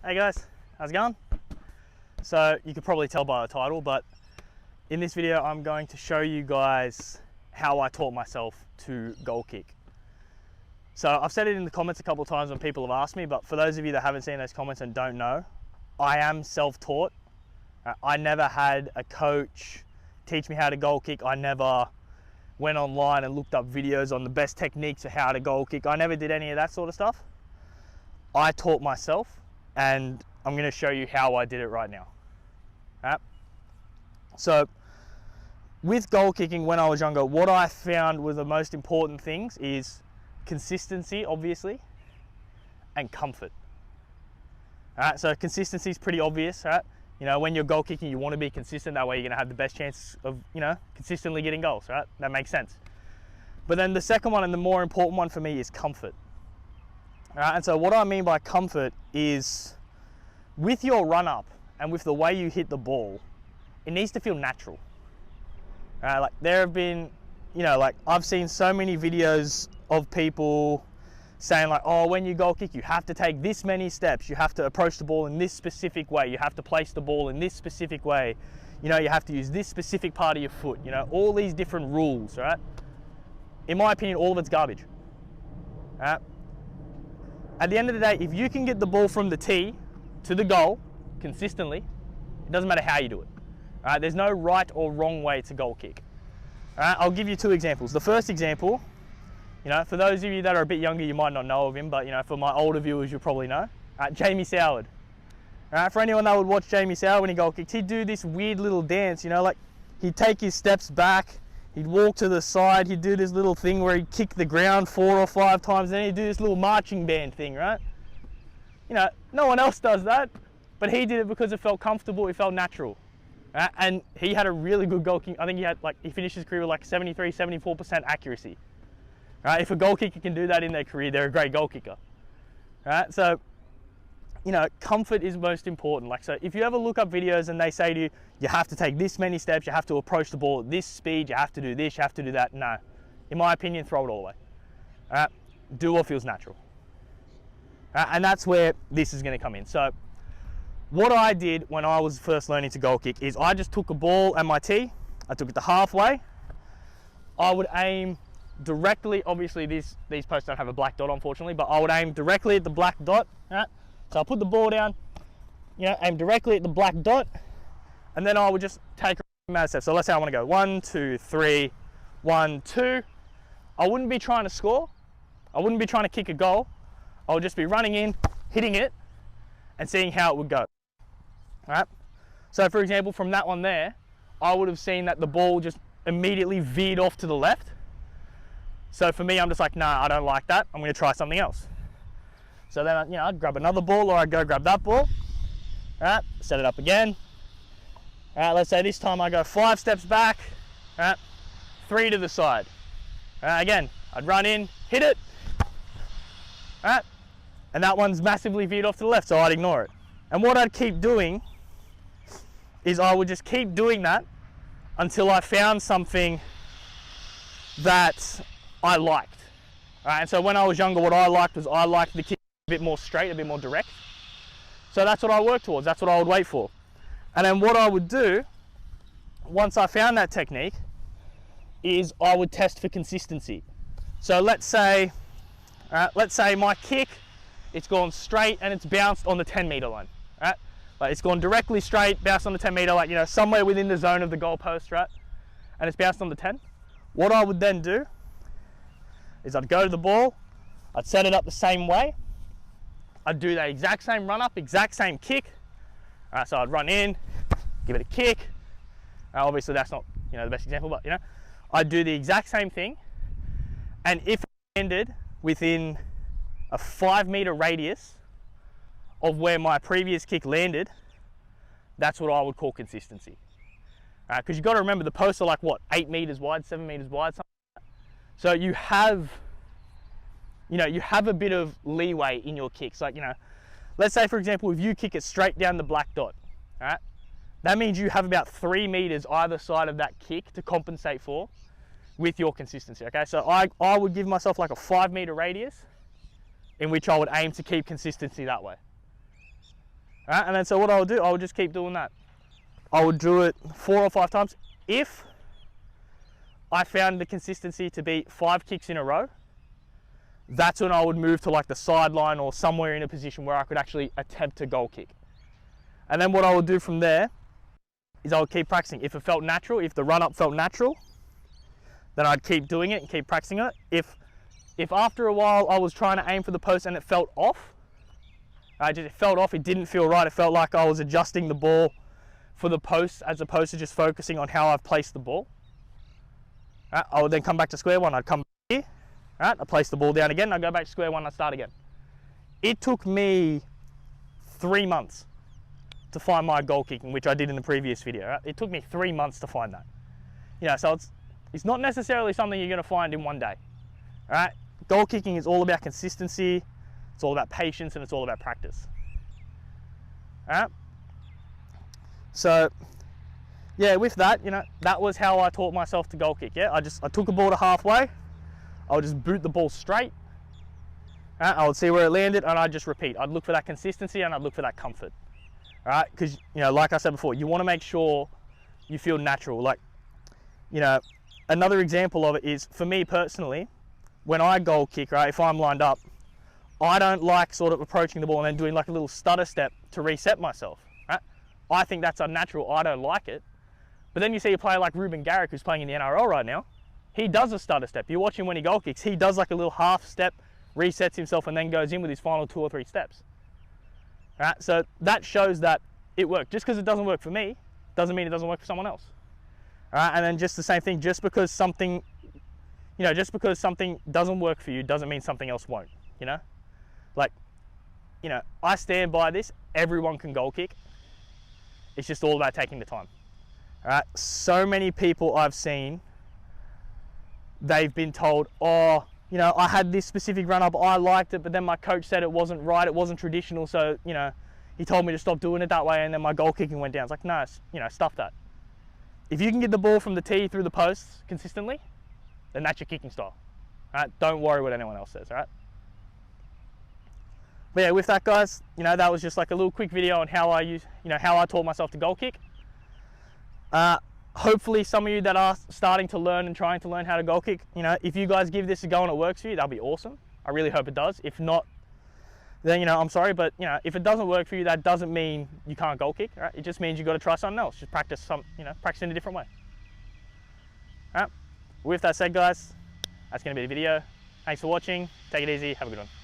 Hey guys, how's it going? So you could probably tell by the title, but in this video I'm going to show you guys how I taught myself to goal kick. So I've said it in the comments a couple of times when people have asked me, but for those of you that haven't seen those comments and don't know, I am self-taught. I never had a coach teach me how to goal kick. I never went online and looked up videos on the best techniques of how to goal kick. I never did any of that sort of stuff. I taught myself, and I'm going to show you how I did it right now. So with goal kicking when I was younger, what I found were the most important things is consistency, obviously, and comfort. So consistency is pretty obvious, right? You know, when you're goal kicking, you want to be consistent. That way you're going to have the best chance of, consistently getting goals, right? That makes sense. But then the second one and the more important one for me is comfort. And so what I mean by comfort is with your run up and with the way you hit the ball, it needs to feel natural. Like there have been, I've seen so many videos of people saying like, oh, when you goal kick, you have to take this many steps. You have to approach the ball in this specific way. You have to place the ball in this specific way. You have to use this specific part of your foot. All these different rules, right? In my opinion, all of it's garbage. Right? At the end of the day, if you can get the ball from the tee to the goal consistently, it doesn't matter how you do it. All right? There's no right or wrong way to goal kick. All right? I'll give you two examples. The first example, for those of you that are a bit younger, you might not know of him, but for my older viewers, you'll probably know. Jamie Soward. All right? For anyone that would watch Jamie Soward when he goal kicked, he'd do this weird little dance, like he'd take his steps back, he'd walk to the side, he'd do this little thing where he'd kick the ground 4 or 5 times, then he'd do this little marching band thing, right? No one else does that, but he did it because it felt comfortable, it felt natural. Right? And he had a really good goal kick. I think he finished his career with like 73, 74% accuracy. Right? If a goal kicker can do that in their career, they're a great goal kicker. Right? So, comfort is most important. So if you ever look up videos and they say to you, you have to take this many steps, you have to approach the ball at this speed, you have to do this, you have to do that. No. In my opinion, throw it all away. Do what feels natural. And that's where this is going to come in. So what I did when I was first learning to goal kick is I just took a ball and my tee, I took it to halfway. I would aim directly, obviously these posts don't have a black dot unfortunately, but I would aim directly at the black dot. Right? So I'll put the ball down, aim directly at the black dot, and then I would just take a amount of steps. So let's say I want to go 1, 2, 3, 1, 2. I wouldn't be trying to score. I wouldn't be trying to kick a goal. I would just be running in, hitting it, and seeing how it would go. All right? So for example, from that one there, I would have seen that the ball just immediately veered off to the left. So for me, I'm just like, nah, I don't like that. I'm going to try something else. So then, I'd grab another ball, or I'd go grab that ball. All right, set it up again. All right, let's say this time I go 5 steps back, all right, 3 to the side. All right, again, I'd run in, hit it, all right, and that one's massively veered off to the left, so I'd ignore it. And what I'd keep doing is I would just keep doing that until I found something that I liked. All right, and so when I was younger, what I liked was I liked the kick a bit more straight, a bit more direct. So that's what I worked towards, that's what I would wait for. And then what I would do, once I found that technique, is I would test for consistency. So let's say my kick, it's gone straight and it's bounced on the 10-meter line, right? Like it's gone directly straight, bounced on the 10-meter, like, somewhere within the zone of the goalpost, right? And it's bounced on the 10. What I would then do is I'd go to the ball, I'd set it up the same way, I'd do that exact same run up, exact same kick. All right, so I'd run in, give it a kick. Obviously that's not the best example, but I'd do the exact same thing, and if it ended within a 5-meter radius of where my previous kick landed, that's what I would call consistency. Because you've got to remember the posts are like what, 8 meters wide, 7 meters wide, something like that. So you have a bit of leeway in your kicks. Like, let's say for example, if you kick it straight down the black dot, all right, that means you have about 3 meters either side of that kick to compensate for with your consistency. Okay, so I would give myself like a 5-meter radius in which I would aim to keep consistency that way. Right? And then so what I would do, I would just keep doing that. I would do it 4 or 5 times. If I found the consistency to be 5 kicks in a row, that's when I would move to like the sideline or somewhere in a position where I could actually attempt to goal kick. And then what I would do from there is I would keep practicing. If it felt natural, if the run up felt natural, then I'd keep doing it and keep practicing it. If after a while I was trying to aim for the post and it felt off, it felt off, it didn't feel right, it felt like I was adjusting the ball for the post as opposed to just focusing on how I've placed the ball. Right, I would then come back to square one. I'd come here, right, I'd place the ball down again, I'd go back to square one, I'd start again. It took me 3 months to find my goal kicking, which I did in the previous video. Right? It took me 3 months to find that. You know, so it's not necessarily something you're going to find in one day. All right? Goal kicking is all about consistency, it's all about patience, and it's all about practice. All right? So, yeah, with that, you know, that was how I taught myself to goal kick. Yeah, I took a ball to halfway, I would just boot the ball straight. Right? I would see where it landed, and I'd just repeat. I'd look for that consistency, and I'd look for that comfort. All right, because, you know, like I said before, you want to make sure you feel natural. Like, you know, another example of it is, for me personally, when I goal kick, right, if I'm lined up, I don't like sort of approaching the ball and then doing like a little stutter step to reset myself. Right? I think that's unnatural. I don't like it. But then you see a player like Reuben Garrick, who's playing in the NRL right now. He does a stutter step. You watch him when he goal kicks. He does like a little half step, resets himself, and then goes in with his final 2 or 3 steps. Right, so that shows that it worked. Just because it doesn't work for me, doesn't mean it doesn't work for someone else. All right, and then just the same thing, just because something doesn't work for you, doesn't mean something else won't, you know? Like, you know, I stand by this, everyone can goal kick. It's just all about taking the time. All right, so many people I've seen, they've been told, oh, you know, I had this specific run up, I liked it, but then my coach said it wasn't right, it wasn't traditional, so, you know, he told me to stop doing it that way, and then my goal kicking went down. It's like, no, you know, stuff that. If you can get the ball from the tee through the posts consistently, then that's your kicking style. All right? Don't worry what anyone else says, all right? But yeah, with that, guys, you know, that was just like a little quick video on how I taught myself to goal kick. Hopefully some of you that are starting to learn and trying to learn how to goal kick, you know, if you guys give this a go and it works for you, that'll be awesome. I really hope it does. If not, then, you know, I'm sorry, but, you know, if it doesn't work for you, that doesn't mean you can't goal kick, right? It just means you got to try something else. Just practice practice in a different way. All right. With that said, guys, that's going to be the video. Thanks for watching. Take it easy. Have a good one.